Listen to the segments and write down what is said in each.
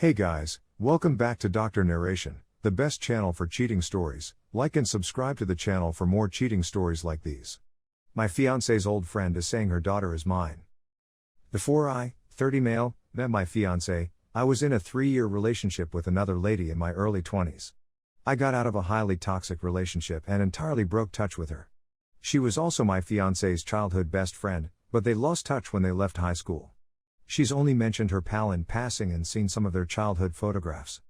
Hey guys, welcome back to Dr. Narration, the best channel for cheating stories. Like and subscribe to the channel for more cheating stories like these. My fiancée's old friend is saying her daughter is mine. Before I, 30 male, met my fiancée, I was in a 3-year relationship with another lady in my early 20s. I got out of a highly toxic relationship and entirely broke touch with her. She was also my fiancée's childhood best friend, but they lost touch when they left high school. She's only mentioned her pal in passing and seen some of their childhood photographs.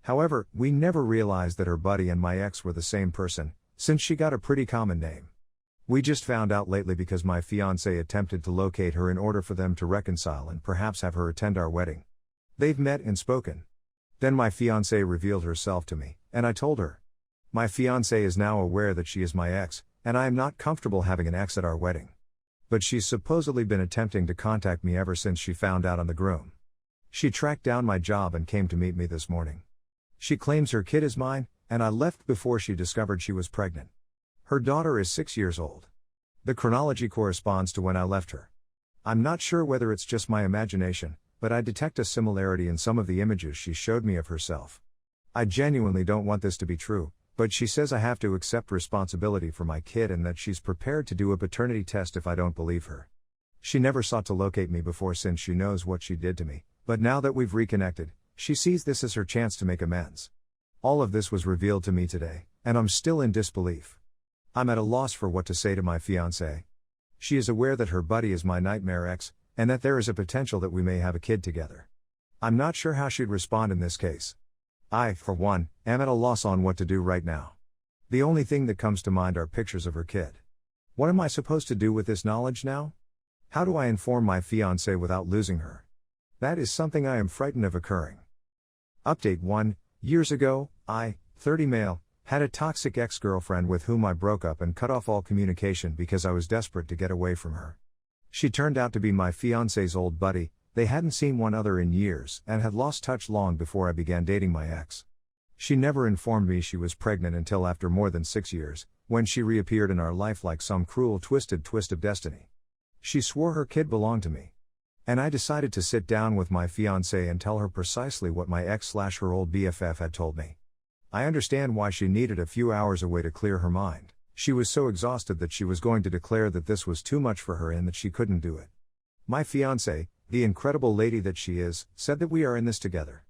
However, we never realized that her buddy and my ex were the same person, since she got a pretty common name. We just found out lately because my fiancé attempted to locate her in order for them to reconcile and perhaps have her attend our wedding. They've met and spoken. Then my fiancé revealed herself to me, and I told her. My fiancé is now aware that she is my ex, and I am not comfortable having an ex at our wedding. But she's supposedly been attempting to contact me ever since she found out on the groom. She tracked down my job and came to meet me this morning. She claims her kid is mine, and I left before she discovered she was pregnant. Her daughter is 6 years old. The chronology corresponds to when I left her. I'm not sure whether it's just my imagination, but I detect a similarity in some of the images she showed me of herself. I genuinely don't want this to be true, but she says I have to accept responsibility for my kid and that she's prepared to do a paternity test if I don't believe her. She never sought to locate me before since she knows what she did to me, but now that we've reconnected, she sees this as her chance to make amends. All of this was revealed to me today, and I'm still in disbelief. I'm at a loss for what to say to my fiancée. She is aware that her buddy is my nightmare ex, and that there is a potential that we may have a kid together. I'm not sure how she'd respond in this case. I, for one, am at a loss on what to do right now. The only thing that comes to mind are pictures of her kid. What am I supposed to do with this knowledge now? How do I inform my fiancée without losing her? That is something I am frightened of occurring. Update 1. Years ago, I, 30 male, had a toxic ex-girlfriend with whom I broke up and cut off all communication because I was desperate to get away from her. She turned out to be my fiancée's old buddy. They hadn't seen one another in years and had lost touch long before I began dating my ex. She never informed me she was pregnant until after more than 6 years, when she reappeared in our life like some cruel twisted twist of destiny. She swore her kid belonged to me. And I decided to sit down with my fiancée and tell her precisely what my ex/her old BFF had told me. I understand why she needed a few hours away to clear her mind. She was so exhausted that she was going to declare that this was too much for her and that she couldn't do it. My fiancée, the incredible lady that she is, said that we are in this together.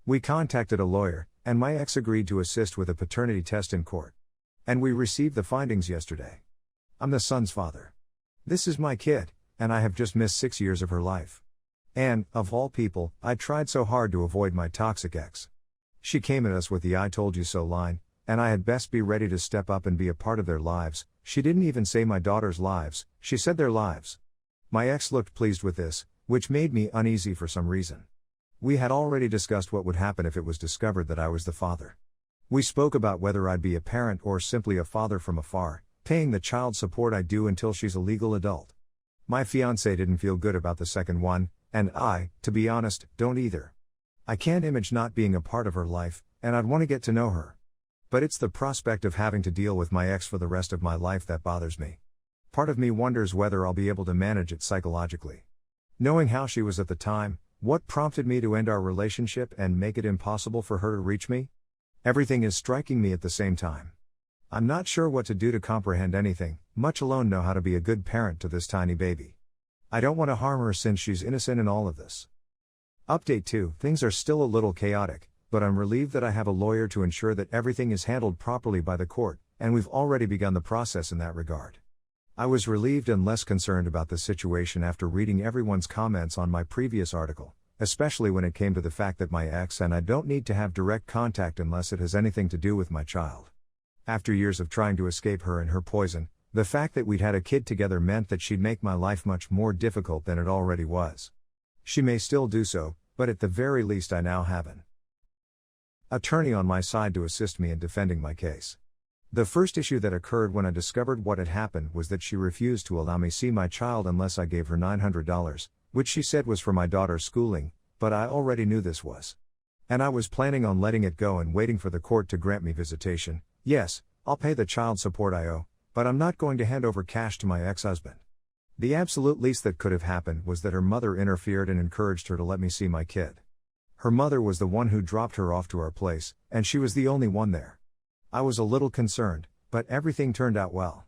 We contacted a lawyer, and my ex agreed to assist with a paternity test in court. And we received the findings yesterday. I'm the son's father. This is my kid, and I have just missed 6 years of her life. And, of all people, I tried so hard to avoid my toxic ex. She came at us with the "I told you so" line, and I had best be ready to step up and be a part of their lives. She didn't even say my daughter's lives, she said their lives. My ex looked pleased with this, which made me uneasy for some reason. We had already discussed what would happen if it was discovered that I was the father. We spoke about whether I'd be a parent or simply a father from afar, paying the child support I do until she's a legal adult. My fiancé didn't feel good about the second one, and I, to be honest, don't either. I can't imagine not being a part of her life, and I'd want to get to know her. But it's the prospect of having to deal with my ex for the rest of my life that bothers me. Part of me wonders whether I'll be able to manage it psychologically. Knowing how she was at the time, what prompted me to end our relationship and make it impossible for her to reach me? Everything is striking me at the same time. I'm not sure what to do to comprehend anything, much alone know how to be a good parent to this tiny baby. I don't want to harm her since she's innocent in all of this. Update 2. Things are still a little chaotic, but I'm relieved that I have a lawyer to ensure that everything is handled properly by the court, and we've already begun the process in that regard. I was relieved and less concerned about the situation after reading everyone's comments on my previous article, especially when it came to the fact that my ex and I don't need to have direct contact unless it has anything to do with my child. After years of trying to escape her and her poison, the fact that we'd had a kid together meant that she'd make my life much more difficult than it already was. She may still do so, but at the very least I now have an attorney on my side to assist me in defending my case. The first issue that occurred when I discovered what had happened was that she refused to allow me see my child unless I gave her $900, which she said was for my daughter's schooling, but I already knew this was. And I was planning on letting it go and waiting for the court to grant me visitation. Yes, I'll pay the child support I owe, but I'm not going to hand over cash to my ex-husband. The absolute least that could have happened was that her mother interfered and encouraged her to let me see my kid. Her mother was the one who dropped her off to our place, and she was the only one there. I was a little concerned, but everything turned out well.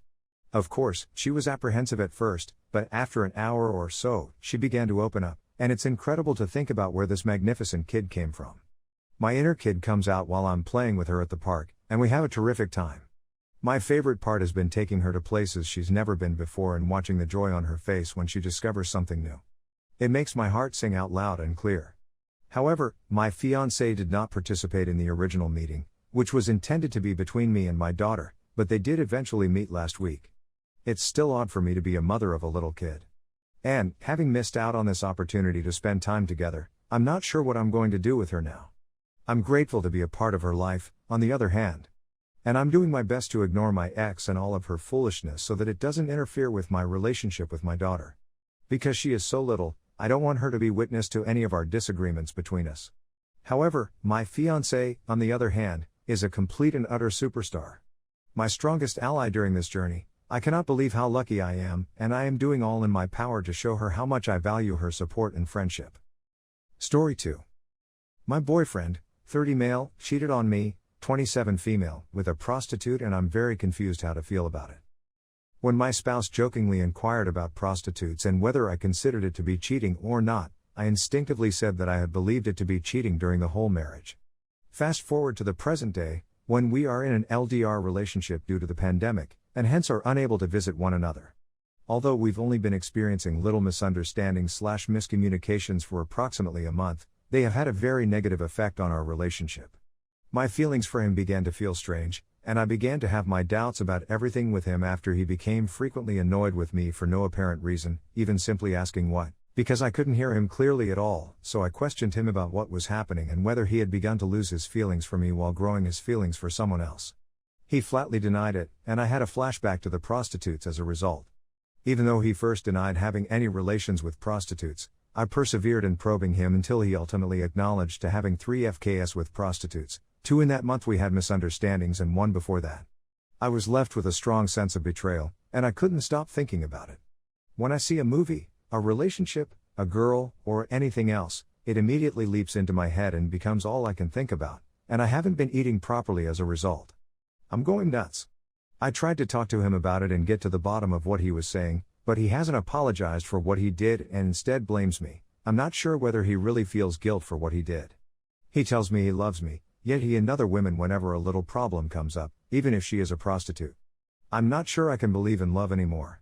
Of course, she was apprehensive at first, but after an hour or so, she began to open up, and it's incredible to think about where this magnificent kid came from. My inner kid comes out while I'm playing with her at the park, and we have a terrific time. My favorite part has been taking her to places she's never been before and watching the joy on her face when she discovers something new. It makes my heart sing out loud and clear. However, my fiancé did not participate in the original meeting, which was intended to be between me and my daughter, but they did eventually meet last week. It's still odd for me to be a mother of a little kid. And, having missed out on this opportunity to spend time together, I'm not sure what I'm going to do with her now. I'm grateful to be a part of her life, on the other hand. And I'm doing my best to ignore my ex and all of her foolishness so that it doesn't interfere with my relationship with my daughter. Because she is so little, I don't want her to be witness to any of our disagreements between us. However, my fiancé, on the other hand, is a complete and utter superstar. My strongest ally during this journey. I cannot believe how lucky I am, and I am doing all in my power to show her how much I value her support and friendship. Story 2. My boyfriend, 30 male, cheated on me, 27 female, with a prostitute, and I'm very confused how to feel about it. When my spouse jokingly inquired about prostitutes and whether I considered it to be cheating or not, I instinctively said that I had believed it to be cheating during the whole marriage. Fast forward to the present day, when we are in an LDR relationship due to the pandemic, and hence are unable to visit one another. Although we've only been experiencing little misunderstandings/miscommunications for approximately a month, they have had a very negative effect on our relationship. My feelings for him began to feel strange, and I began to have my doubts about everything with him after he became frequently annoyed with me for no apparent reason, even simply asking what, because I couldn't hear him clearly at all, so I questioned him about what was happening and whether he had begun to lose his feelings for me while growing his feelings for someone else. He flatly denied it, and I had a flashback to the prostitutes as a result. Even though he first denied having any relations with prostitutes, I persevered in probing him until he ultimately acknowledged to having 3 FKs with prostitutes, 2 in that month we had misunderstandings and 1 before that. I was left with a strong sense of betrayal, and I couldn't stop thinking about it. When I see a movie, a relationship, a girl, or anything else, it immediately leaps into my head and becomes all I can think about, and I haven't been eating properly as a result. I'm going nuts. I tried to talk to him about it and get to the bottom of what he was saying, but he hasn't apologized for what he did and instead blames me. I'm not sure whether he really feels guilt for what he did. He tells me he loves me, yet he and other women whenever a little problem comes up, even if she is a prostitute. I'm not sure I can believe in love anymore.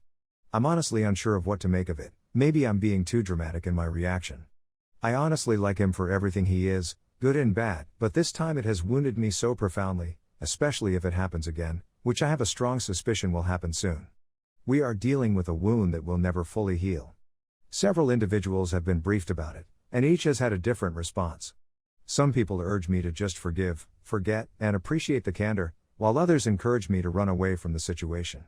I'm honestly unsure of what to make of it. Maybe I'm being too dramatic in my reaction. I honestly like him for everything he is, good and bad, but this time it has wounded me so profoundly, especially if it happens again, which I have a strong suspicion will happen soon. We are dealing with a wound that will never fully heal. Several individuals have been briefed about it, and each has had a different response. Some people urge me to just forgive, forget, and appreciate the candor, while others encourage me to run away from the situation.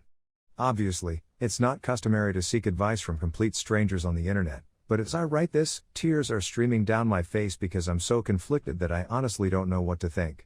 Obviously, it's not customary to seek advice from complete strangers on the internet, but as I write this, tears are streaming down my face because I'm so conflicted that I honestly don't know what to think.